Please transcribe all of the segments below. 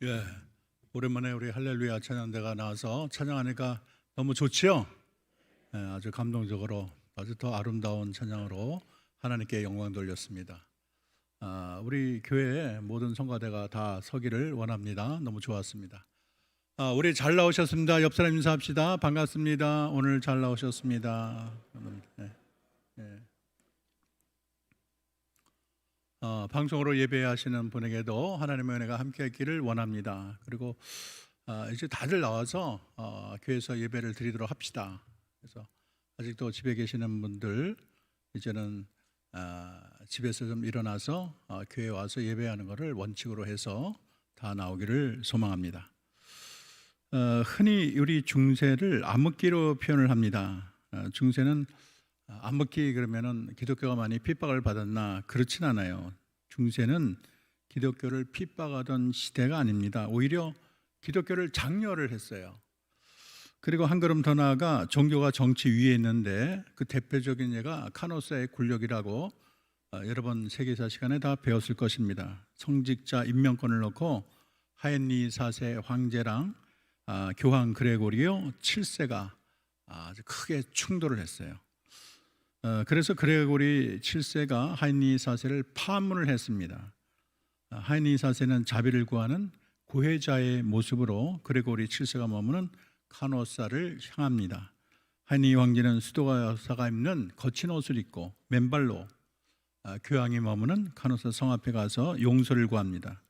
예, 오랜만에 우리 할렐루야 찬양대가 나와서 찬양하니까 너무 좋지요? 예, 아주 감동적으로 아주 더 아름다운 찬양으로 하나님께 영광 돌렸습니다. 우리 교회의 모든 성가대가 다 서기를 원합니다. 너무 좋았습니다. 우리 잘 나오셨습니다. 옆 사람 인사합시다. 반갑습니다. 오늘 잘 나오셨습니다. 예, 예. 방송으로 예배하시는 분에게도 하나님의 은혜가 함께했기를 원합니다. 그리고 이제 다들 나와서 교회에서 예배를 드리도록 합시다. 그래서 아직도 집에 계시는 분들 이제는 집에서 좀 일어나서 교회에 와서 예배하는 것을 원칙으로 해서 다 나오기를 소망합니다. 흔히 우리 중세를 암흑기로 표현을 합니다. 중세는 암흑기 그러면은 기독교가 많이 핍박을 받았나? 그렇진 않아요. 중세는 기독교를 핍박하던 시대가 아닙니다. 오히려 기독교를 장려를 했어요. 그리고 한 걸음 더 나아가 종교가 정치 위에 있는데 그 대표적인 예가 카노사의 굴욕이라고 여러 번 세계사 시간에 다 배웠을 것입니다. 성직자 임명권을 놓고 하엔리 4세 황제랑 교황 그레고리오 7세가 아주 크게 충돌을 했어요. 그래서 그레고리 7세가 하인리 4세를 파문을 했습니다. 하인리 4세는 자비를 구하는 구혜자의 모습으로 그레고리 7세가 머무는 카노사를 향합니다. 하인리 황제는 수도가사가 입는 거친 옷을 입고 맨발로 교황이 머무는 카노사 성 앞에 가서 용서를 구합니다.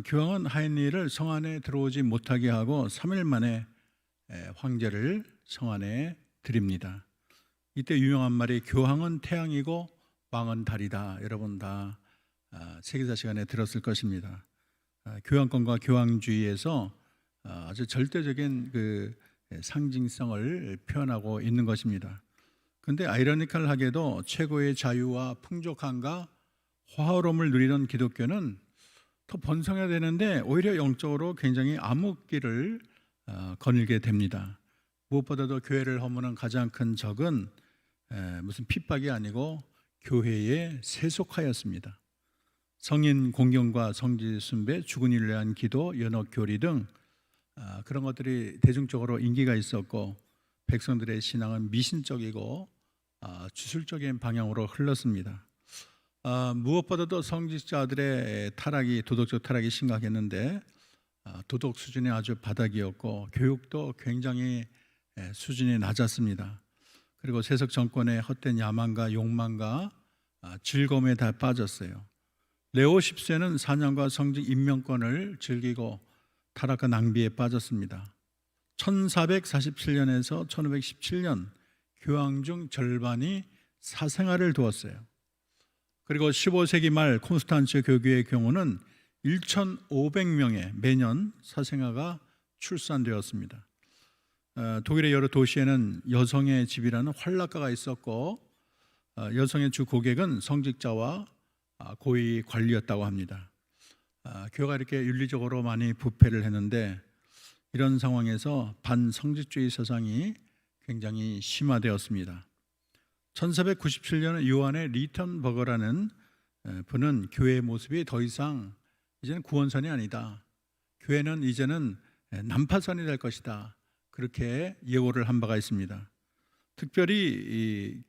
교황은 하인리를 성 안에 들어오지 못하게 하고 3일 만에 황제를 성 안에 들입니다. 이때 유명한 말이 교황은 태양이고 왕은 달이다. 여러분 다 세계사 시간에 들었을 것입니다. 교황권과 교황주의에서 아주 절대적인 그 상징성을 표현하고 있는 것입니다. 그런데 아이러니컬하게도 최고의 자유와 풍족함과 화어로움을 누리던 기독교는 더 번성해야 되는데 오히려 영적으로 굉장히 암흑기를 거닐게 됩니다. 무엇보다도 교회를 허무는 가장 큰 적은 무슨 핍박이 아니고 교회에 세속하였습니다. 성인 공경과 성지 숭배, 죽은 이를 위한 기도, 연옥 교리 등 그런 것들이 대중적으로 인기가 있었고 백성들의 신앙은 미신적이고 주술적인 방향으로 흘렀습니다. 무엇보다도 성직자들의 타락이 도덕적 타락이 심각했는데 도덕 수준이 아주 바닥이었고 교육도 굉장히 수준이 낮았습니다. 그리고 세속 정권의 헛된 야망과 욕망과 즐거움에 다 빠졌어요. 레오 10세는 사냥과 성직 임명권을 즐기고 타락과 낭비에 빠졌습니다. 1447년에서 1517년 교황 중 절반이 사생아를 두었어요. 그리고 15세기 말 콘스탄츠 교교의 경우는 1,500명의 매년 사생아가 출산되었습니다. 독일의 여러 도시에는 여성의 집이라는 활락가가 있었고 여성의 주 고객은 성직자와 고위 관리였다고 합니다. 교회가 이렇게 윤리적으로 많이 부패를 했는데 이런 상황에서 반성직주의 사상이 굉장히 심화되었습니다. 1497년 요한의 리턴버거라는 분은 교회의 모습이 더 이상 이제는 구원선이 아니다. 교회는 이제는 난파선이 될 것이다. 그렇게 예고를 한 바가 있습니다. 특별히 이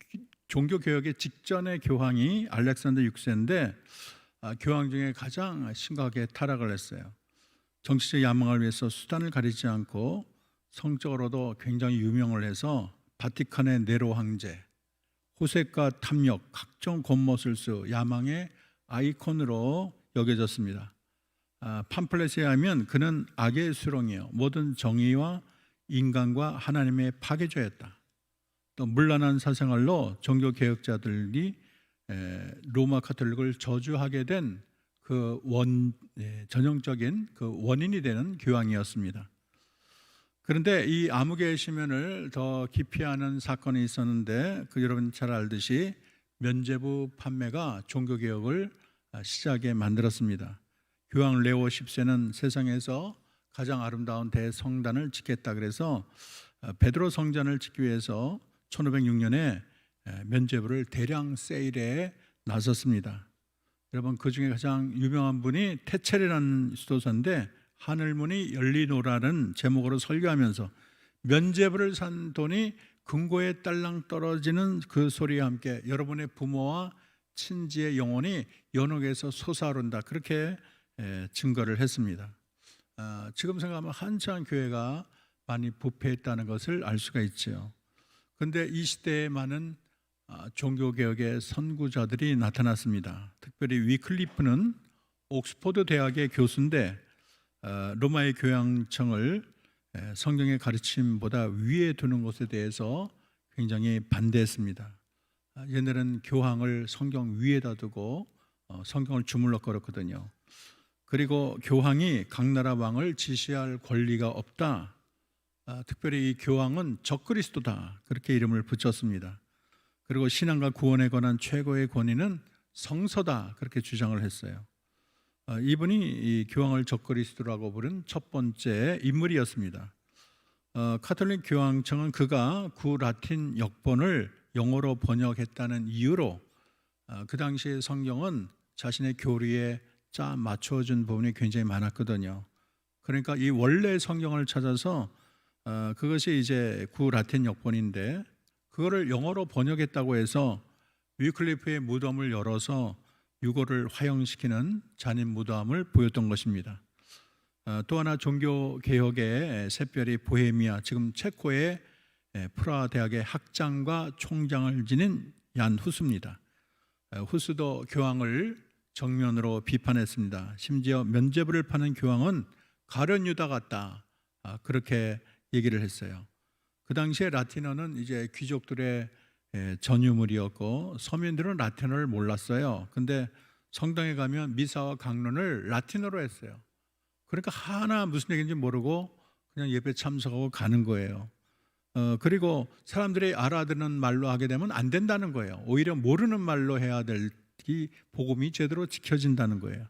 종교개혁의 직전의 교황이 알렉산더 6세인데 교황 중에 가장 심각하게 타락을 했어요. 정치적 야망을 위해서 수단을 가리지 않고 성적으로도 굉장히 유명을 해서 바티칸의 네로 황제, 호색과 탐욕, 각종 곤모술수, 야망의 아이콘으로 여겨졌습니다. 팜플렛에 하면 그는 악의 수렁이요 모든 정의와 인간과 하나님의 파괴자였다. 또 문란한 사생활로 종교 개혁자들이 로마 카톨릭을 저주하게 된 그 전형적인 그 원인이 되는 교황이었습니다. 그런데 이 암흑의 심연을 더 깊이 하는 사건이 있었는데 여러분 잘 알듯이 면죄부 판매가 종교 개혁을 시작에 만들었습니다. 교황 레오 10세는 세상에서 가장 아름다운 대성단을 짓겠다 그래서 베드로 성전을 짓기 위해서 1506년에 면죄부를 대량 세일에 나섰습니다. 여러분 그중에 가장 유명한 분이 테첼이라는 수도사인데 하늘문이 열리노라는 제목으로 설교하면서 면죄부를 산 돈이 금고에 딸랑 떨어지는 그 소리와 함께 여러분의 부모와 친지의 영혼이 연옥에서 솟아오른다, 그렇게 증거를 했습니다. 지금 생각하면 한창 교회가 많이 부패했다는 것을 알 수가 있죠. 그런데 이 시대에 많은 종교개혁의 선구자들이 나타났습니다. 특별히 위클리프는 옥스퍼드 대학의 교수인데 로마의 교양청을 성경의 가르침보다 위에 두는 것에 대해서 굉장히 반대했습니다. 얘네들은 교황을 성경 위에다 두고 성경을 주물럭거렸거든요. 그리고 교황이 각 나라 왕을 지시할 권리가 없다. 특별히 이 교황은 적그리스도다, 그렇게 이름을 붙였습니다. 그리고 신앙과 구원에 관한 최고의 권위는 성서다, 그렇게 주장을 했어요. 이분이 이 교황을 적그리스도라고 부른 첫 번째 인물이었습니다. 카톨릭 교황청은 그가 구라틴 역본을 영어로 번역했다는 이유로 그 당시의 성경은 자신의 교리에 짜 맞춰준 부분이 굉장히 많았거든요. 그러니까 이 원래 성경을 찾아서 그것이 이제 구라틴 역본인데 그거를 영어로 번역했다고 해서 위클리프의 무덤을 열어서 유고를 화형시키는 잔인 무도함을 보였던 것입니다. 또 하나 종교개혁의 샛별이 보헤미아, 지금 체코의 프라하 대학의 학장과 총장을 지닌 얀 후스입니다. 후스도 교황을 정면으로 비판했습니다. 심지어 면죄부를 파는 교황은 가룟 유다 같다, 그렇게 얘기를 했어요. 그 당시에 라틴어는 이제 귀족들의 전유물이었고 서민들은 라틴어를 몰랐어요. 근데 성당에 가면 미사와 강론을 라틴어로 했어요. 그러니까 하나 무슨 얘기인지 모르고 그냥 예배 참석하고 가는 거예요. 그리고 사람들이 알아듣는 말로 하게 되면 안 된다는 거예요. 오히려 모르는 말로 해야 될 이 복음이 제대로 지켜진다는 거예요.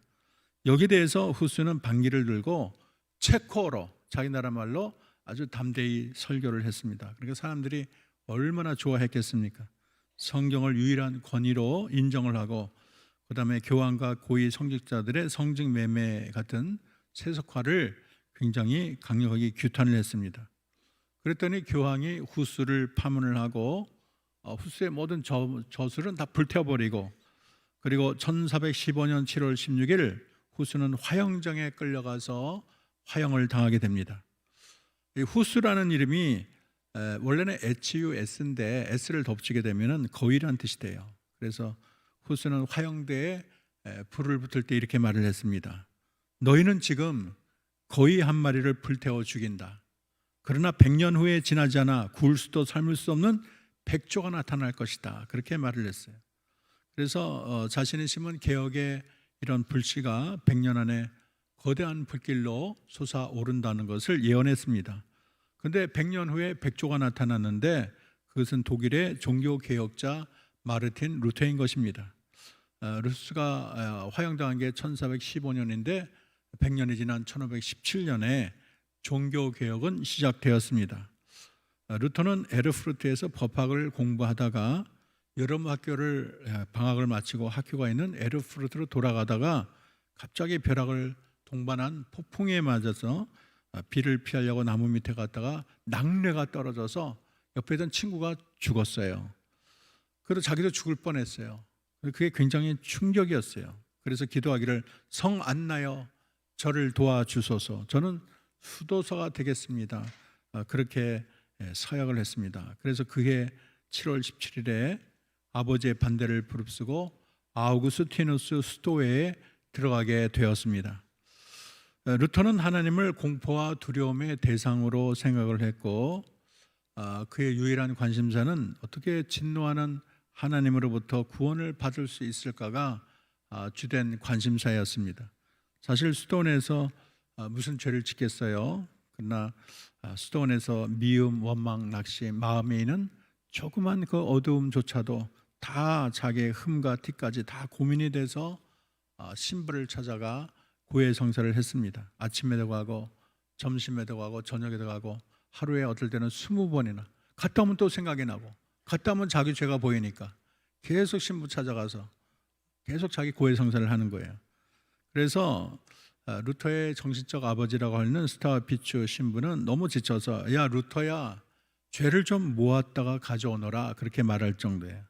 여기에 대해서 후스는 반기를 들고 체코어로, 자기 나라 말로 아주 담대히 설교를 했습니다. 그러니까 사람들이 얼마나 좋아했겠습니까? 성경을 유일한 권위로 인정을 하고 그 다음에 교황과 고위 성직자들의 성직 매매 같은 세속화를 굉장히 강력하게 규탄을 했습니다. 그랬더니 교황이 후스를 파문을 하고 후스의 모든 저술은 다 불태워버리고, 그리고 1415년 7월 16일 후스는 화형장에 끌려가서 화형을 당하게 됩니다. 이 후스라는 이름이 원래는 HUS인데 S를 덧붙이게 되면 거위라는 뜻이 돼요. 그래서 후스는 화형대에 불을 붙을 때 이렇게 말을 했습니다. 너희는 지금 거위 한 마리를 불태워 죽인다. 그러나 100년 후에 지나지 않아 구울 수도 삶을 수 없는 백조가 나타날 것이다, 그렇게 말을 했어요. 그래서 자신이 심은 개혁의 이런 불씨가 100년 안에 거대한 불길로 솟아오른다는 것을 예언했습니다. 그런데 100년 후에 백조가 나타났는데 그것은 독일의 종교개혁자 마르틴 루터인 것입니다. 루스가 화형당한 게 1415년인데 100년이 지난 1517년에 종교개혁은 시작되었습니다. 루터는 에르푸르트에서 법학을 공부하다가 여름 학교를 방학을 마치고 학교가 있는 에르푸르트로 돌아가다가 갑자기 벼락을 동반한 폭풍에 맞아서 비를 피하려고 나무 밑에 갔다가 낙뢰가 떨어져서 옆에 있던 친구가 죽었어요. 그래서 자기도 죽을 뻔했어요. 그게 굉장히 충격이었어요. 그래서 기도하기를 성 안나여 저를 도와주소서, 저는 수도사가 되겠습니다, 그렇게 서약을 했습니다. 그래서 그해 7월 17일에 아버지의 반대를 무릅쓰고 아우구스티누스 수도회에 들어가게 되었습니다. 루터는 하나님을 공포와 두려움의 대상으로 생각을 했고 그의 유일한 관심사는 어떻게 진노하는 하나님으로부터 구원을 받을 수 있을까가 주된 관심사였습니다. 사실 수도원에서 무슨 죄를 짓겠어요? 그러나 수도원에서 미움, 원망, 낙심, 마음에 있는 조그만 그 어두움조차도 다 자기의 흠과 티까지 다 고민이 돼서 신부를 찾아가 구의 성사를 했습니다. 아침에도 가고 점심에도 가고 저녁에도 가고 하루에 어떨 때는 20번이나 갔다 오면 또 생각이 나고 갔다 오면 자기 죄가 보이니까 계속 신부 찾아가서 계속 자기 고해성사를 하는 거예요. 그래서 루터의 정신적 아버지라고 하는 스타비추 신부는 너무 지쳐서 야 루터야 죄를 좀 모았다가 가져오너라 그렇게 말할 정도예요.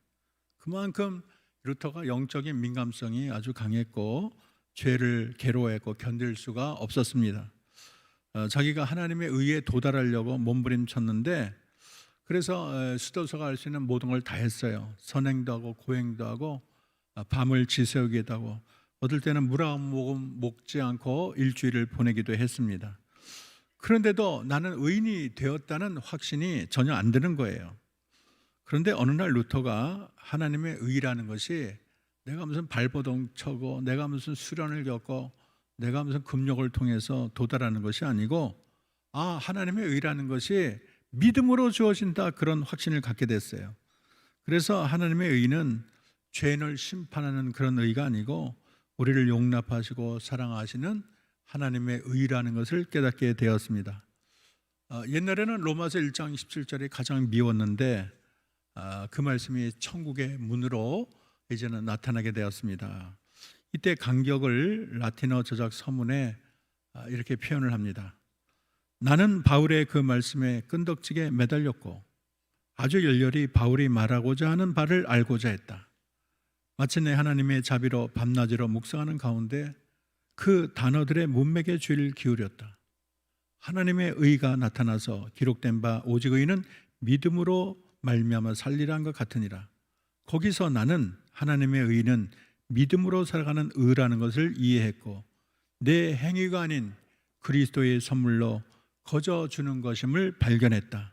그만큼 루터가 영적인 민감성이 아주 강했고 죄를 괴로워했고 견딜 수가 없었습니다. 자기가 하나님의 의에 도달하려고 몸부림쳤는데 그래서 수도서가 할 수 있는 모든 걸 다 했어요. 선행도 하고 고행도 하고 밤을 지새우기도 하고 어떨 때는 물 한 모금 먹지 않고 일주일을 보내기도 했습니다. 그런데도 나는 의인이 되었다는 확신이 전혀 안 드는 거예요. 그런데 어느 날 루터가 하나님의 의라는 것이 내가 무슨 발버둥 쳐고 내가 무슨 수련을 겪고 내가 무슨 금욕을 통해서 도달하는 것이 아니고 하나님의 의라는 것이 믿음으로 주어진다 그런 확신을 갖게 됐어요. 그래서 하나님의 의는 죄인을 심판하는 그런 의가 아니고 우리를 용납하시고 사랑하시는 하나님의 의라는 것을 깨닫게 되었습니다. 옛날에는 로마서 1장 17절이 가장 미웠는데 그 말씀이 천국의 문으로 이제는 나타나게 되었습니다. 이때 간격을 라틴어 저작 서문에 이렇게 표현을 합니다. 나는 바울의 그 말씀에 끈덕지게 매달렸고 아주 열렬히 바울이 말하고자 하는 바를 알고자 했다. 마침내 하나님의 자비로 밤낮으로 묵상하는 가운데 그 단어들의 문맥에 주의를 기울였다. 하나님의 의가 나타나서 기록된 바 오직 의는 믿음으로 말미암아 살리라는 것 같으니라. 거기서 나는 하나님의 의는 믿음으로 살아가는 의라는 것을 이해했고 내 행위가 아닌 그리스도의 선물로 거저 주는 것임을 발견했다.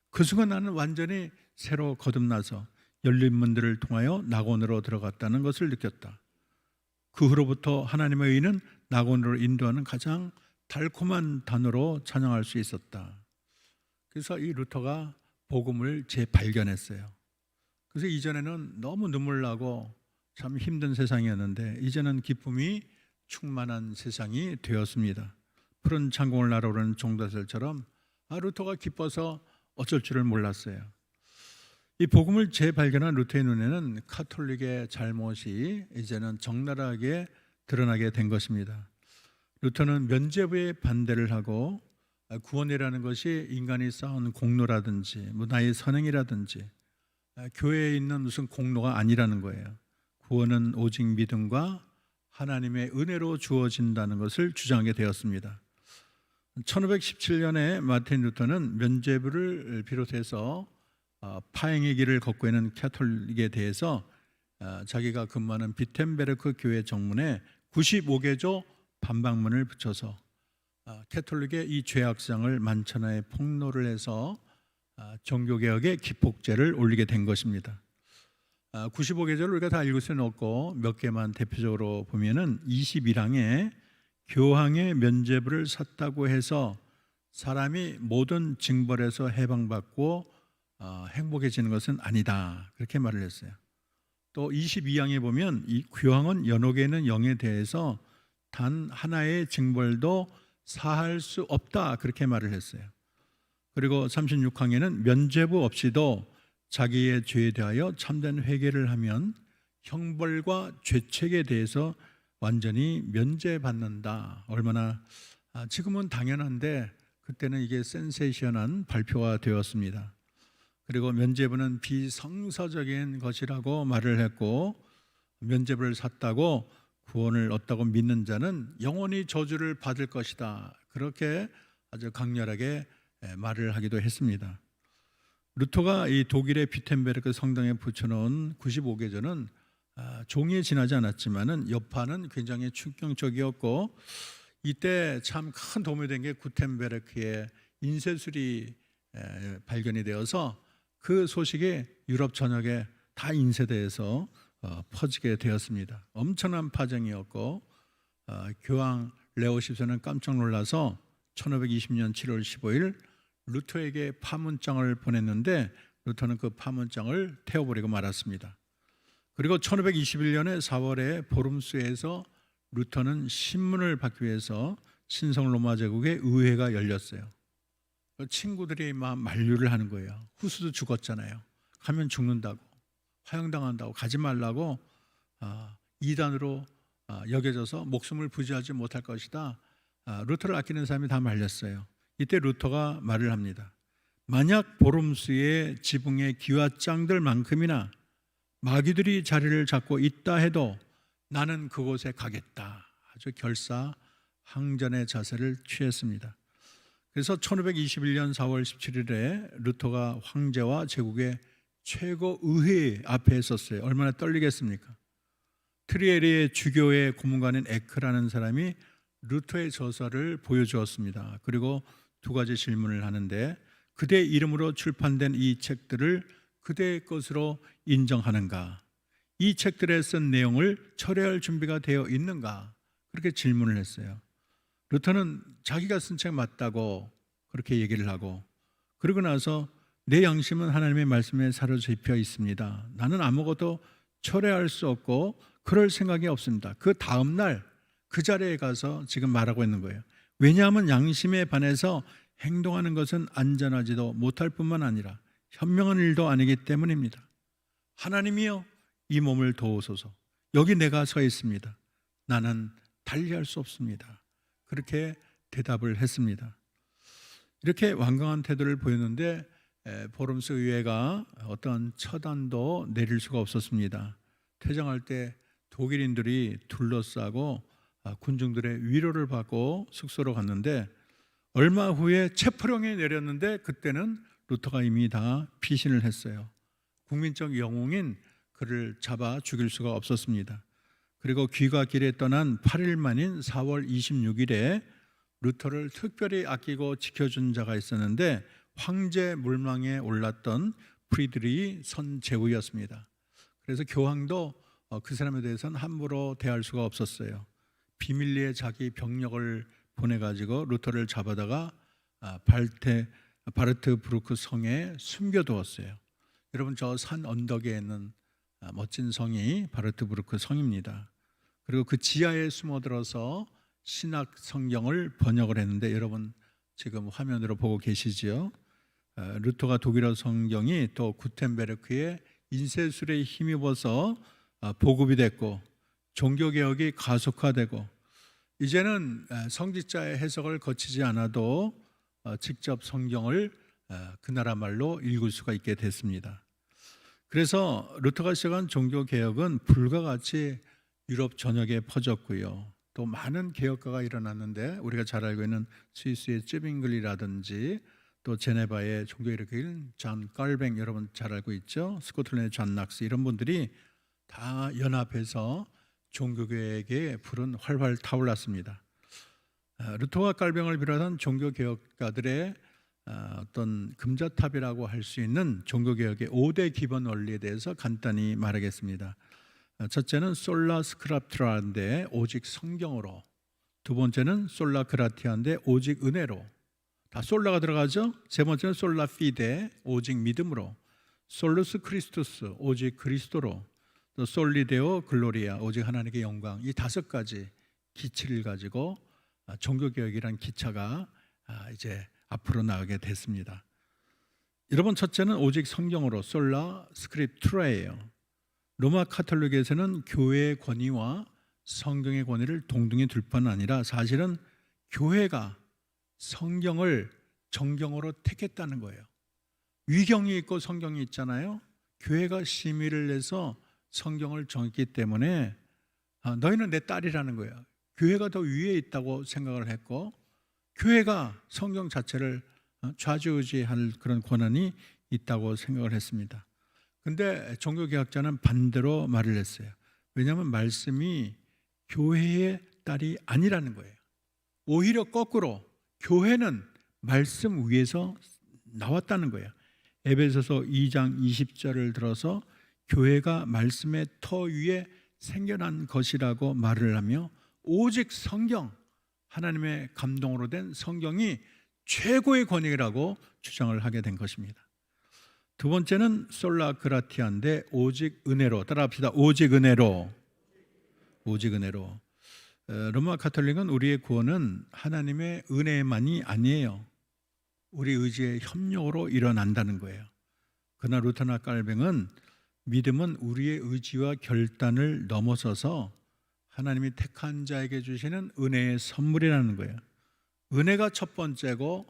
그 순간 나는 완전히 새로 거듭나서 열린 문들을 통하여 낙원으로 들어갔다는 것을 느꼈다. 그 후로부터 하나님의 의는 낙원으로 인도하는 가장 달콤한 단어로 찬양할 수 있었다. 그래서 이 루터가 복음을 재발견했어요. 그래서 이전에는 너무 눈물 나고 참 힘든 세상이었는데 이제는 기쁨이 충만한 세상이 되었습니다. 푸른 창공을 날아오르는 종다슬처럼 루터가 기뻐서 어쩔 줄을 몰랐어요. 이 복음을 재발견한 루터의 눈에는 카톨릭의 잘못이 이제는 적나라하게 드러나게 된 것입니다. 루터는 면죄부에 반대를 하고 구원이라는 것이 인간이 쌓은 공로라든지 나의 선행이라든지 교회에 있는 무슨 공로가 아니라는 거예요. 구원은 오직 믿음과 하나님의 은혜로 주어진다는 것을 주장하게 되었습니다. 1517년에 마틴 루터는 면죄부를 비롯해서 파행의 길을 걷고 있는 캐톨릭에 대해서 자기가 근무하는 비텐베르크 교회 정문에 95개조 반박문을 붙여서 캐톨릭의 이 죄악상을 만천하에 폭로를 해서 종교개혁의 기폭제를 올리게 된 것입니다. 95개조를 우리가 다 읽을 수는 없고 몇 개만 대표적으로 보면은 21항에 교황의 면죄부를 샀다고 해서 사람이 모든 징벌에서 해방받고 행복해지는 것은 아니다 그렇게 말을 했어요. 또 22항에 보면 이 교황은 연옥에 있는 영에 대해서 단 하나의 징벌도 사할 수 없다 그렇게 말을 했어요. 그리고 36항에는 면죄부 없이도 자기의 죄에 대하여 참된 회개를 하면 형벌과 죄책에 대해서 완전히 면제받는다. 얼마나 지금은 당연한데 그때는 이게 센세이션한 발표가 되었습니다. 그리고 면죄부는 비성서적인 것이라고 말을 했고 면죄부를 샀다고 구원을 얻다고 믿는 자는 영원히 저주를 받을 것이다. 그렇게 아주 강렬하게 말을 하기도 했습니다. 루터가 이 독일의 비텐베르크 성당에 붙여놓은 95개조는 종이에 지나지 않았지만은 여파는 굉장히 충격적이었고 이때 참 큰 도움이 된 게 구텐베르크의 인쇄술이 발견이 되어서 그 소식이 유럽 전역에 다 인쇄돼서 퍼지게 되었습니다. 엄청난 파장이었고 교황 레오 10세는 깜짝 놀라서 1520년 7월 15일 루터에게 파문장을 보냈는데 루터는 그 파문장을 태워버리고 말았습니다. 그리고 1521년에 4월에 보름수에서 루터는 신문을 받기 위해서 신성 로마 제국의 의회가 열렸어요. 친구들이 막 만류를 하는 거예요. 후수도 죽었잖아요. 가면 죽는다고, 화형당한다고, 가지 말라고 이단으로 여겨져서 목숨을 부지하지 못할 것이다. 루터를 아끼는 사람이 다 말렸어요. 이때 루터가 말을 합니다. 만약 보름수의 지붕의 기와장들만큼이나 마귀들이 자리를 잡고 있다 해도 나는 그곳에 가겠다. 아주 결사항전의 자세를 취했습니다. 그래서 1521년 4월 17일에 루터가 황제와 제국의 최고 의회 앞에 섰어요. 얼마나 떨리겠습니까? 트리에리의 주교의 고문관인 에크라는 사람이 루터의 저서를 보여주었습니다. 그리고 두 가지 질문을 하는데, 그대 이름으로 출판된 이 책들을 그대의 것으로 인정하는가? 이 책들에 쓴 내용을 철회할 준비가 되어 있는가? 그렇게 질문을 했어요. 루터는 자기가 쓴 책 맞다고 그렇게 얘기를 하고, 그러고 나서 내 양심은 하나님의 말씀에 사로잡혀 있습니다. 나는 아무것도 철회할 수 없고 그럴 생각이 없습니다. 그 다음 날 그 자리에 가서 지금 말하고 있는 거예요. 왜냐하면 양심에 반해서 행동하는 것은 안전하지도 못할 뿐만 아니라 현명한 일도 아니기 때문입니다. 하나님이여, 이 몸을 도우소서. 여기 내가 서 있습니다. 나는 달리할 수 없습니다. 그렇게 대답을 했습니다. 이렇게 완강한 태도를 보였는데 보름스 의회가 어떤 처단도 내릴 수가 없었습니다. 퇴장할 때 독일인들이 둘러싸고 군중들의 위로를 받고 숙소로 갔는데, 얼마 후에 체포령이 내렸는데 그때는 루터가 이미 다 피신을 했어요. 국민적 영웅인 그를 잡아 죽일 수가 없었습니다. 그리고 귀가 길에 떠난 8일 만인 4월 26일에 루터를 특별히 아끼고 지켜준 자가 있었는데, 황제 물망에 올랐던 프리드리히 선제후였습니다. 그래서 교황도 그 사람에 대해서는 함부로 대할 수가 없었어요. 비밀리에 자기 병력을 보내가지고 루터를 잡아다가 바르트부르크 성에 숨겨두었어요. 여러분, 저 산 언덕에 있는 멋진 성이 바르트부르크 성입니다. 그리고 그 지하에 숨어들어서 신학 성경을 번역을 했는데, 여러분 지금 화면으로 보고 계시지요? 루터가 독일어 성경이 또 구텐베르크의 인쇄술에 힘입어서 보급이 됐고, 종교개혁이 가속화되고, 이제는 성직자의 해석을 거치지 않아도 직접 성경을 그 나라 말로 읽을 수가 있게 됐습니다. 그래서 루터가 시작한 종교개혁은 불과 같이 유럽 전역에 퍼졌고요. 또 많은 개혁가가 일어났는데, 우리가 잘 알고 있는 스위스의 쯔빙글이라든지 또 제네바의 종교개혁인 존 깔뱅, 여러분 잘 알고 있죠? 스코틀랜드의 존 낙스, 이런 분들이 다 연합해서 종교개혁의 불은 활활 타올랐습니다. 루터와 깔뱅을 비롯한 종교개혁가들의 어떤 금자탑이라고 할 수 있는 종교개혁의 5대 기본 원리에 대해서 간단히 말하겠습니다. 첫째는 솔라 스크립트라인데 오직 성경으로, 두 번째는 솔라 그라티아인데 오직 은혜로, 다 솔라가 들어가죠. 세 번째는 솔라 피데, 오직 믿음으로, 솔루스 크리스투스, 오직 그리스도로, 또 솔리데오 글로리아, 오직 하나님께 영광. 이 5가지 기치를 가지고 종교개혁이란 기차가 이제 앞으로 나가게 됐습니다. 여러분, 첫째는 오직 성경으로, 솔라 스크립투라예요. 로마 카톨릭에서는 교회의 권위와 성경의 권위를 동등히 둘 뿐 아니라 사실은 교회가 성경을 정경으로 택했다는 거예요. 위경이 있고 성경이 있잖아요. 교회가 심의를 해서 성경을 정했기 때문에 너희는 내 딸이라는 거예요. 교회가 더 위에 있다고 생각을 했고, 교회가 성경 자체를 좌지우지할 그런 권한이 있다고 생각을 했습니다. 근데 종교개혁자는 반대로 말을 했어요. 왜냐하면 말씀이 교회의 딸이 아니라는 거예요. 오히려 거꾸로 교회는 말씀 위에서 나왔다는 거예요. 에베소서 2장 20절을 들어서 교회가 말씀의 터 위에 생겨난 것이라고 말을 하며, 오직 성경, 하나님의 감동으로 된 성경이 최고의 권위라고 주장을 하게 된 것입니다. 두 번째는 솔라 그라티아인데 오직 은혜로, 따라합시다. 오직 은혜로. 오직 은혜로. 로마 카톨릭은 우리의 구원은 하나님의 은혜만이 아니에요. 우리 의지의 협력으로 일어난다는 거예요. 그러나 루터나 깔뱅은 믿음은 우리의 의지와 결단을 넘어서서 하나님이 택한 자에게 주시는 은혜의 선물이라는 거예요. 은혜가 첫 번째고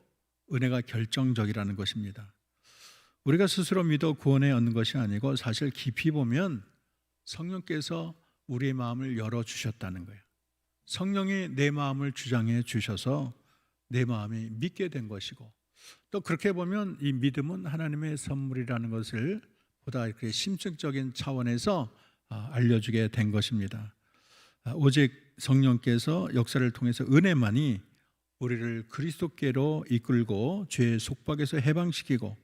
은혜가 결정적이라는 것입니다. 우리가 스스로 믿어 구원에 얻는 것이 아니고 사실 깊이 보면 성령께서 우리의 마음을 열어주셨다는 거예요. 성령이 내 마음을 주장해 주셔서 내 마음이 믿게 된 것이고, 또 그렇게 보면 이 믿음은 하나님의 선물이라는 것을 보다 이렇게 심층적인 차원에서 알려주게 된 것입니다. 오직 성령께서 역사를 통해서 은혜만이 우리를 그리스도께로 이끌고 죄의 속박에서 해방시키고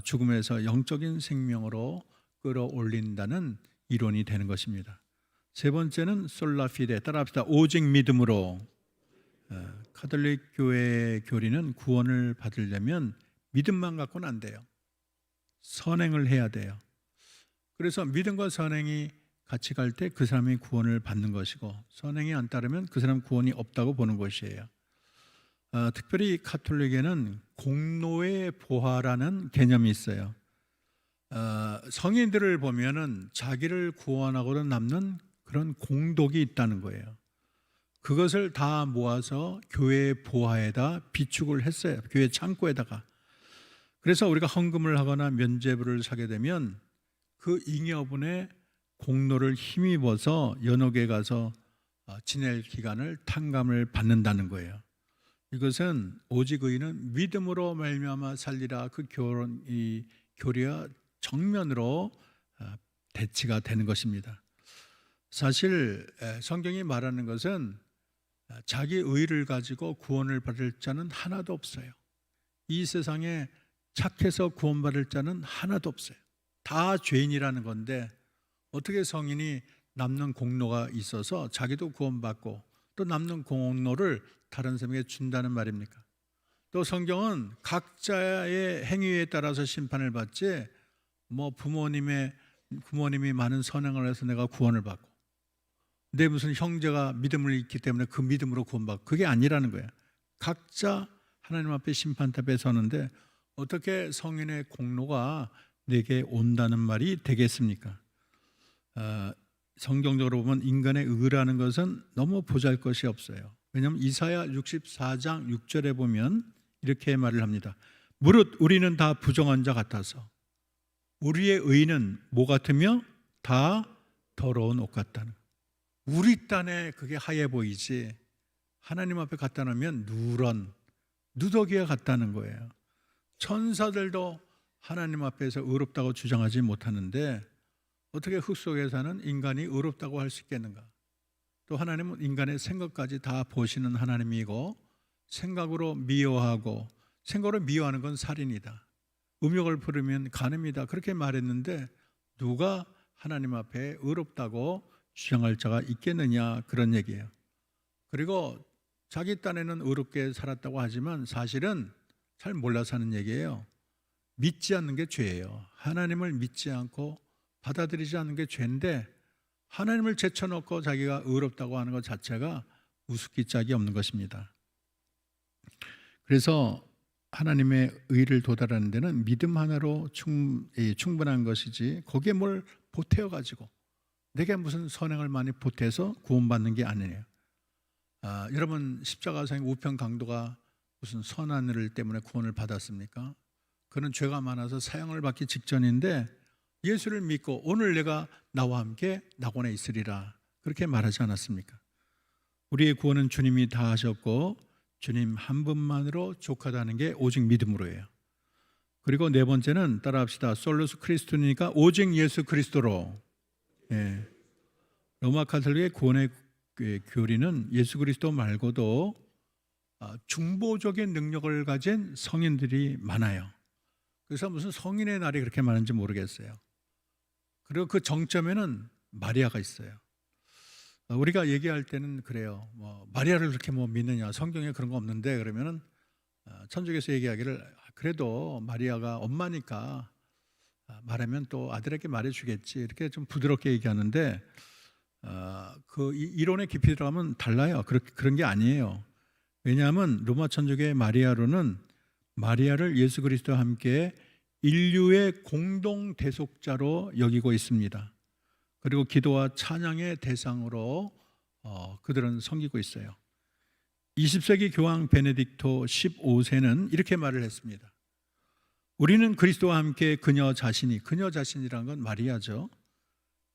죽음에서 영적인 생명으로 끌어올린다는 이론이 되는 것입니다. 세 번째는 솔라피데, 따라합시다. 오직 믿음으로. 카톨릭 교회의 교리는 구원을 받으려면 믿음만 갖고는 안 돼요. 선행을 해야 돼요. 그래서 믿음과 선행이 같이 갈 때 그 사람이 구원을 받는 것이고, 선행이 안 따르면 그 사람 구원이 없다고 보는 것이에요. 특별히 카톨릭에는 공로의 보화라는 개념이 있어요. 성인들을 보면은 자기를 구원하고는 남는 그런 공덕이 있다는 거예요. 그것을 다 모아서 교회 보화에다 비축을 했어요. 교회 창고에다가. 그래서 우리가 헌금을 하거나 면죄부를 사게 되면 그 잉여분의 공로를 힘입어서 연옥에 가서 지낼 기간을 탕감을 받는다는 거예요. 이것은 오직 의인은 믿음으로 말미암아 살리라, 그 이 교리와 정면으로 대치가 되는 것입니다. 사실 성경이 말하는 것은 자기 의를 가지고 구원을 받을 자는 하나도 없어요. 이 세상에 착해서 구원받을 자는 하나도 없어요. 다 죄인이라는 건데 어떻게 성인이 남는 공로가 있어서 자기도 구원받고 또 남는 공로를 다른 사람에게 준다는 말입니까? 또 성경은 각자의 행위에 따라서 심판을 받지, 뭐 부모님이 많은 선행을 해서 내가 구원을 받고 내 무슨 형제가 믿음을 잃기 때문에 그 믿음으로 구원받고, 그게 아니라는 거예요. 각자 하나님 앞에 심판탑에 서는데 어떻게 성인의 공로가 내게 온다는 말이 되겠습니까? 성경적으로 보면 인간의 의라는 것은 너무 보잘것이 없어요. 왜냐하면 이사야 64장 6절에 보면 이렇게 말을 합니다. 무릇 우리는 다 부정한 자 같아서 우리의 의는 뭐 같으며 다 더러운 옷 같다는. 우리 딴에 그게 하얘 보이지 하나님 앞에 갖다 놓으면 누런 누더기와 같다는 거예요. 천사들도 하나님 앞에서 의롭다고 주장하지 못하는데 어떻게 흙 속에 사는 인간이 의롭다고 할 수 있겠는가? 또 하나님은 인간의 생각까지 다 보시는 하나님이고, 생각으로 미워하고, 생각으로 미워하는 건 살인이다, 음욕을 부르면 간음이다, 그렇게 말했는데 누가 하나님 앞에 의롭다고 주장할 자가 있겠느냐, 그런 얘기예요. 그리고 자기 딴에는 의롭게 살았다고 하지만 사실은 잘 몰라 사는 얘기예요. 믿지 않는 게 죄예요. 하나님을 믿지 않고 받아들이지 않는 게 죄인데, 하나님을 제쳐놓고 자기가 의롭다고 하는 것 자체가 우습기 짝이 없는 것입니다. 그래서 하나님의 의를 도달하는 데는 믿음 하나로 충분한 것이지, 거기에 뭘 보태어가지고 내게 무슨 선행을 많이 보태서 구원받는 게 아니에요. 여러분, 십자가상의 우편 강도가 무슨 선한 일 때문에 구원을 받았습니까? 그는 죄가 많아서 사형을 받기 직전인데 예수를 믿고 오늘 내가 나와 함께 낙원에 있으리라, 그렇게 말하지 않았습니까? 우리의 구원은 주님이 다 하셨고 주님 한 분만으로 족하다는 게 오직 믿음으로예요. 그리고 네 번째는 따라합시다. 솔루스 크리스토니까 오직 예수 그리스도로. 로마 카톨릭의 구원의 교리는 예수 그리스도 말고도 중보적인 능력을 가진 성인들이 많아요. 그래서 무슨 성인의 날이 그렇게 많은지 모르겠어요. 그리고 그 정점에는 마리아가 있어요. 우리가 얘기할 때는 그래요. 마리아를 그렇게 믿느냐, 성경에 그런 거 없는데, 그러면은 천주교에서 얘기하기를 그래도 마리아가 엄마니까 말하면 또 아들에게 말해주겠지, 이렇게 좀 부드럽게 얘기하는데 그 이론의 깊이 들어가면 달라요. 그런 게 아니에요. 왜냐하면 로마 천주교의 마리아로는 마리아를 예수 그리스도와 함께 인류의 공동 대속자로 여기고 있습니다. 그리고 기도와 찬양의 대상으로 그들은 섬기고 있어요. 20세기 교황 베네딕토 15세는 이렇게 말을 했습니다. 우리는 그리스도와 함께 그녀 자신이라는 건 마리아죠.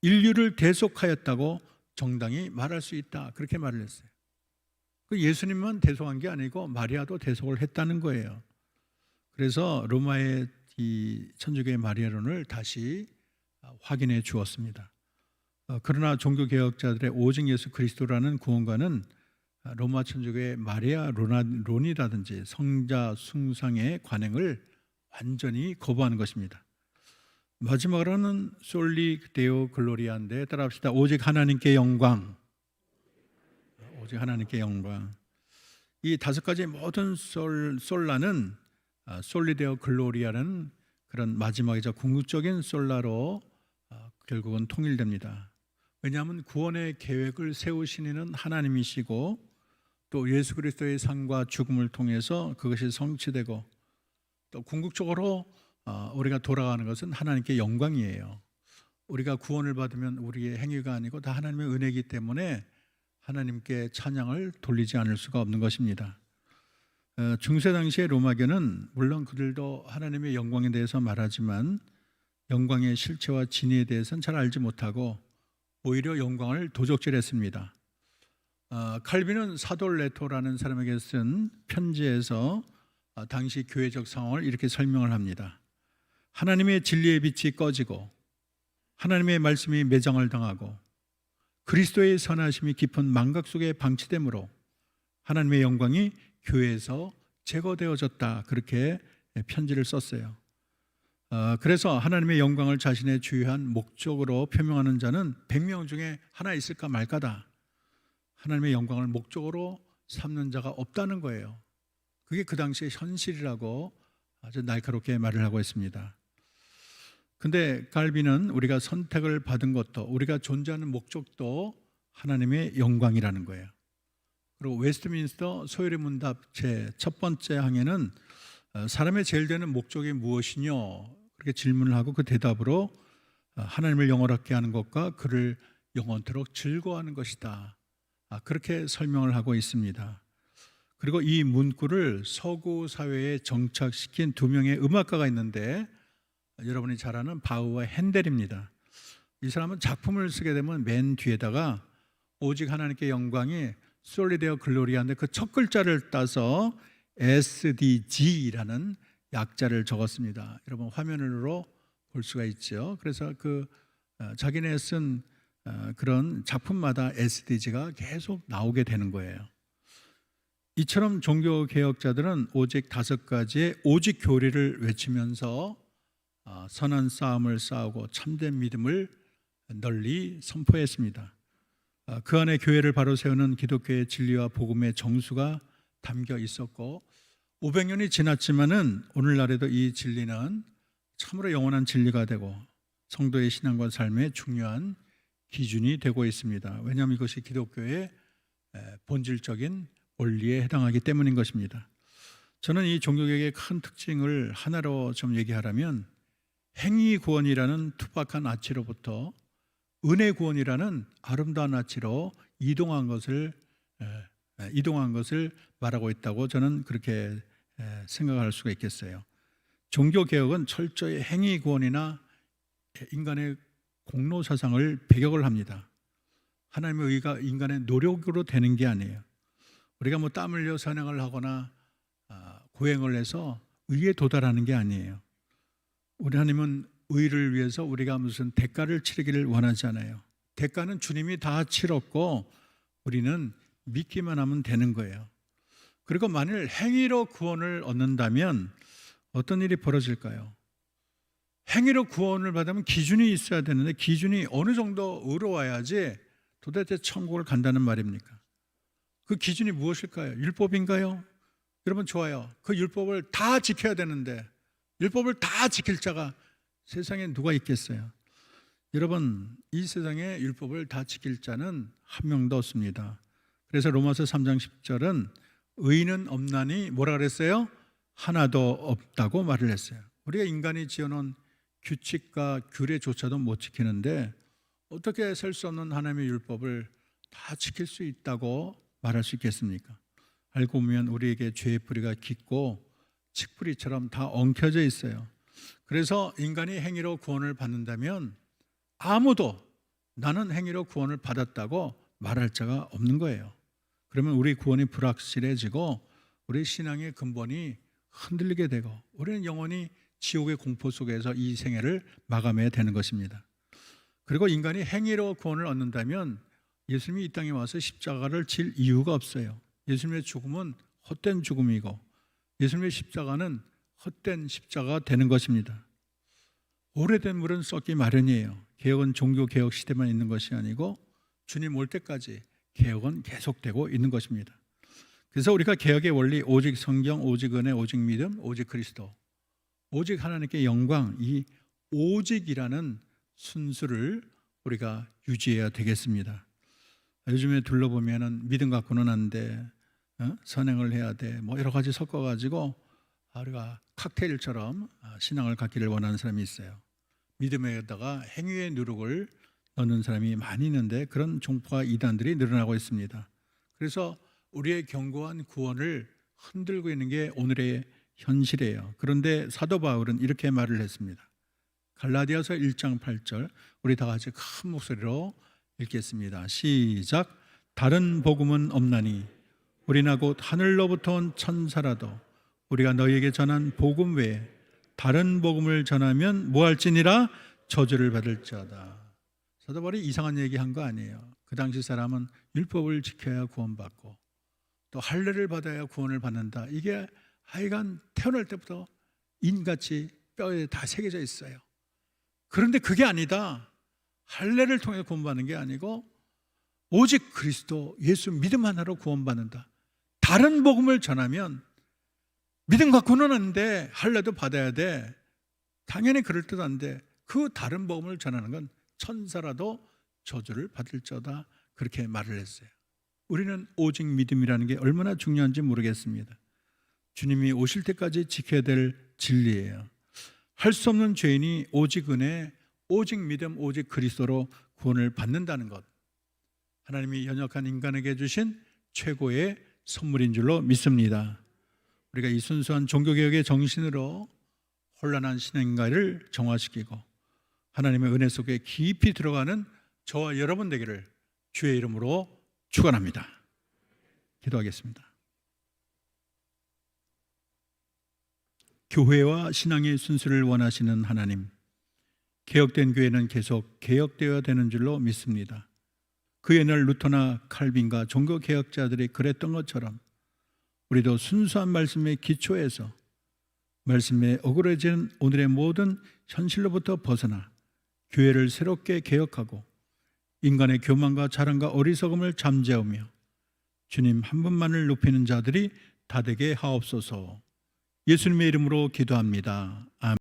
인류를 대속하였다고 정당히 말할 수 있다. 그렇게 말을 했어요. 그 예수님만 대속한 게 아니고 마리아도 대속을 했다는 거예요. 그래서 로마의 이 천주교의 마리아론을 다시 확인해 주었습니다. 그러나 종교개혁자들의 오직 예수 그리스도라는 구원과는 로마 천주교의 마리아론이라든지 성자 숭상의 관행을 완전히 거부하는 것입니다. 마지막으로는 솔리 데오 글로리아인데 따라합시다. 오직 하나님께 영광. 오직 하나님께 영광. 이 다섯 가지 모든 솔라는 솔리 데오 글로리아는 그런 마지막이자 궁극적인 솔라로 결국은 통일됩니다. 왜냐하면 구원의 계획을 세우신 이는 하나님이시고 또 예수 그리스도의 삶과 죽음을 통해서 그것이 성취되고 또 궁극적으로 우리가 돌아가는 것은 하나님께 영광이에요. 우리가 구원을 받으면 우리의 행위가 아니고 다 하나님의 은혜이기 때문에 하나님께 찬양을 돌리지 않을 수가 없는 것입니다. 중세 당시의 로마교는 물론 그들도 하나님의 영광에 대해서 말하지만 영광의 실체와 진위에 대해서는 잘 알지 못하고 오히려 영광을 도적질했습니다. 칼빈은 사도 레토라는 사람에게 쓴 편지에서 당시 교회적 상황을 이렇게 설명을 합니다. 하나님의 진리의 빛이 꺼지고 하나님의 말씀이 매장을 당하고 그리스도의 선하심이 깊은 망각 속에 방치되므로 하나님의 영광이 교회에서 제거되어졌다. 그렇게 편지를 썼어요. 그래서 하나님의 영광을 자신의 주요한 목적으로 표명하는 자는 100명 중에 하나 있을까 말까다. 하나님의 영광을 목적으로 삼는 자가 없다는 거예요. 그게 그 당시의 현실이라고 아주 날카롭게 말을 하고 있습니다. 근데 칼빈은 우리가 선택을 받은 것도 우리가 존재하는 목적도 하나님의 영광이라는 거예요. 그리고 웨스트민스터 소요리 문답 제 첫 번째 항에는 사람의 제일 되는 목적이 무엇이뇨? 그렇게 질문을 하고 그 대답으로 하나님을 영원하게 하는 것과 그를 영원토록 즐거워하는 것이다. 그렇게 설명을 하고 있습니다. 그리고 이 문구를 서구 사회에 정착시킨 두 명의 음악가가 있는데 여러분이 잘 아는 바흐와 핸델입니다. 이 사람은 작품을 쓰게 되면 맨 뒤에다가 오직 하나님께 영광이 솔리 데오 글로리아인데 그 첫 글자를 따서 SDG라는 약자를 적었습니다. 여러분 화면으로 볼 수가 있죠. 그래서 그 자기네 쓴 그런 작품마다 SDG가 계속 나오게 되는 거예요. 이처럼 종교 개혁자들은 오직 5가지의 오직 교리를 외치면서 선한 싸움을 싸우고 참된 믿음을 널리 선포했습니다. 그 안에 교회를 바로 세우는 기독교의 진리와 복음의 정수가 담겨 있었고 500년이 지났지만은 오늘날에도 이 진리는 참으로 영원한 진리가 되고 성도의 신앙과 삶의 중요한 기준이 되고 있습니다. 왜냐하면 이것이 기독교의 본질적인 원리에 해당하기 때문인 것입니다. 저는 이 종교개혁의 큰 특징을 하나로 좀 얘기하라면 행위 구원이라는 투박한 아치로부터 은혜 구원이라는 아름다운 아치로 이동한 것을 말하고 있다고 저는 그렇게 생각할 수가 있겠어요. 종교개혁은 철저히 행위 구원이나 인간의 공로 사상을 배격을 합니다. 하나님의 의가 인간의 노력으로 되는 게 아니에요. 우리가 뭐 땀 흘려 선행을 하거나 고행을 해서 의에 도달하는 게 아니에요. 우리 하나님은 의를 위해서 우리가 무슨 대가를 치르기를 원하지 않아요. 대가는 주님이 다 치렀고 우리는 믿기만 하면 되는 거예요. 그리고 만일 행위로 구원을 얻는다면 어떤 일이 벌어질까요? 행위로 구원을 받으면 기준이 있어야 되는데 기준이 어느 정도 의로워야지 도대체 천국을 간다는 말입니까? 그 기준이 무엇일까요? 율법인가요? 여러분 좋아요. 그 율법을 다 지켜야 되는데 율법을 다 지킬 자가 세상에 누가 있겠어요? 여러분 이 세상에 율법을 다 지킬 자는 한 명도 없습니다. 그래서 로마서 3장 10절은 의인은 없나니 뭐라 그랬어요? 하나도 없다고 말을 했어요. 우리가 인간이 지어놓은 규칙과 규례조차도 못 지키는데 어떻게 셀 수 없는 하나님의 율법을 다 지킬 수 있다고 말할 수 있겠습니까? 알고 보면 우리에게 죄의 뿌리가 깊고 칡뿌리처럼 다 엉켜져 있어요. 그래서 인간이 행위로 구원을 받는다면 아무도 나는 행위로 구원을 받았다고 말할 자가 없는 거예요. 그러면 우리 구원이 불확실해지고 우리 신앙의 근본이 흔들리게 되고 우리는 영원히 지옥의 공포 속에서 이 생애를 마감해야 되는 것입니다. 그리고 인간이 행위로 구원을 얻는다면 예수님이 이 땅에 와서 십자가를 질 이유가 없어요. 예수님의 죽음은 헛된 죽음이고 예수님의 십자가는 헛된 십자가가 되는 것입니다. 오래된 물은 썩기 마련이에요. 개혁은 종교개혁 시대만 있는 것이 아니고 주님 올 때까지 개혁은 계속되고 있는 것입니다. 그래서 우리가 개혁의 원리, 오직 성경, 오직 은혜, 오직 믿음, 오직 그리스도, 오직 하나님께 영광, 이 오직이라는 순수를 우리가 유지해야 되겠습니다. 요즘에 둘러보면은 믿음 갖고는 안 돼, 선행을 해야 돼, 뭐 여러 가지 섞어가지고 우리가 칵테일처럼 신앙을 갖기를 원하는 사람이 있어요. 믿음에다가 행위의 누룩을 넣는 사람이 많이 있는데 그런 종파 이단들이 늘어나고 있습니다. 그래서 우리의 견고한 구원을 흔들고 있는 게 오늘의 현실이에요. 그런데 사도 바울은 이렇게 말을 했습니다. 갈라디아서 1장 8절 우리 다 같이 큰 목소리로 읽겠습니다. 시작. 다른 복음은 없나니 우리나 곧 하늘로부터 온 천사라도 우리가 너희에게 전한 복음 외에 다른 복음을 전하면 뭐할지니라 저주를 받을지어다. 사도 바울이 이상한 얘기한 거 아니에요. 그 당시 사람은 율법을 지켜야 구원받고 또 할례를 받아야 구원을 받는다. 이게 하여간 태어날 때부터 인같이 뼈에 다 새겨져 있어요. 그런데 그게 아니다. 할례를 통해 구원받는 게 아니고 오직 그리스도 예수 믿음 하나로 구원받는다. 다른 복음을 전하면 믿음 갖고는 안 돼. 할례도 받아야 돼. 당연히 그럴듯한데 그 다른 복음을 전하는 건 천사라도 저주를 받을지어다. 그렇게 말을 했어요. 우리는 오직 믿음이라는 게 얼마나 중요한지 모르겠습니다. 주님이 오실 때까지 지켜야 될 진리예요. 할 수 없는 죄인이 오직 은혜, 오직 믿음, 오직 그리스도로 구원을 받는다는 것, 하나님이 연약한 인간에게 주신 최고의 선물인 줄로 믿습니다. 우리가 이 순수한 종교개혁의 정신으로 혼란한 신앙가를 정화시키고 하나님의 은혜 속에 깊이 들어가는 저와 여러분 되기를 주의 이름으로 축원합니다. 기도하겠습니다. 교회와 신앙의 순수를 원하시는 하나님, 개혁된 교회는 계속 개혁되어야 되는 줄로 믿습니다. 그 옛날 루터나 칼빈과 종교개혁자들이 그랬던 것처럼 우리도 순수한 말씀의 기초에서 말씀에 어그러진 오늘의 모든 현실로부터 벗어나 교회를 새롭게 개혁하고 인간의 교만과 자랑과 어리석음을 잠재우며 주님 한 분만을 높이는 자들이 다 되게 하옵소서. 예수님의 이름으로 기도합니다. 아멘.